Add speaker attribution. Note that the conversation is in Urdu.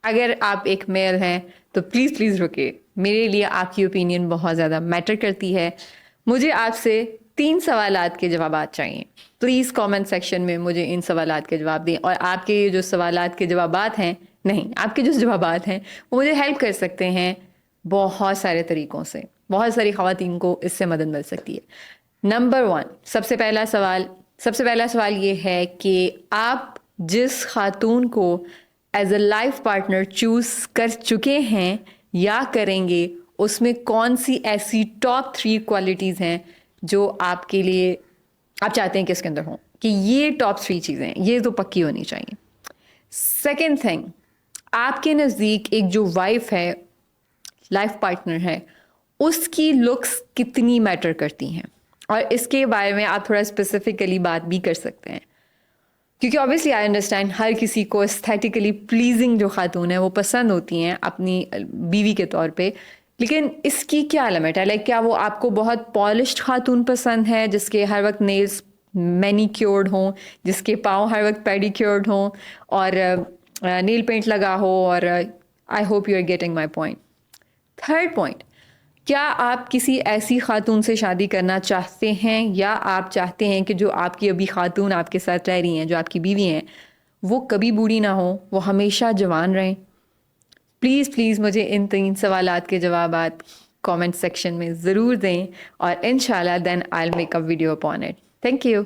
Speaker 1: اگر آپ ایک میل ہیں تو پلیز پلیز رکے، میرے لیے آپ کی اوپینین بہت زیادہ میٹر کرتی ہے. مجھے آپ سے 3 سوالات کے جوابات چاہیے. پلیز کامنٹ سیکشن میں مجھے ان سوالات کے جواب دیں. اور آپ کے یہ جو سوالات کے جوابات ہیں، نہیں، آپ کے جو جوابات ہیں وہ مجھے ہیلپ کر سکتے ہیں بہت سارے طریقوں سے. بہت ساری خواتین کو اس سے مدد مل سکتی ہے. نمبر 1، سب سے پہلا سوال یہ ہے کہ آپ جس خاتون کو as a life partner choose کر چکے ہیں یا کریں گے، اس میں کون سی ایسی ٹاپ 3 کوالٹیز ہیں جو آپ کے لیے آپ چاہتے ہیں کہ اس کے اندر ہوں، کہ یہ ٹاپ 3 چیزیں یہ تو پکی ہونی چاہیے. سیکنڈ تھنگ، آپ کے نزدیک ایک جو وائف ہے، لائف پارٹنر ہے، اس کی لکس کتنی میٹر کرتی ہیں؟ اور اس کے بارے میں آپ تھوڑا اسپیسیفکلی بات بھی کر سکتے ہیں، کیونکہ obviously آئی انڈرسٹینڈ ہر کسی کو استھیٹیکلی پلیزنگ جو خاتون ہیں وہ پسند ہوتی ہیں اپنی بیوی کے طور پہ. لیکن اس کی کیا لمٹ ہے؟ کیا وہ آپ کو بہت پالشڈ خاتون پسند ہے جس کے ہر وقت نیلز مینی کیورڈ ہوں، جس کے پاؤں ہر وقت پیڈی کیورڈ ہوں، اور نیل پینٹ لگا ہو؟ اور I hope you are getting my point. Third point, کیا آپ کسی ایسی خاتون سے شادی کرنا چاہتے ہیں یا آپ چاہتے ہیں کہ جو آپ کی ابھی خاتون آپ کے ساتھ رہ رہی ہیں، جو آپ کی بیوی ہیں، وہ کبھی بوڑھی نہ ہوں، وہ ہمیشہ جوان رہیں؟ پلیز پلیز مجھے ان 3 سوالات کے جوابات کامنٹ سیکشن میں ضرور دیں، اور انشاءاللہ then I will make a video upon it. Thank you.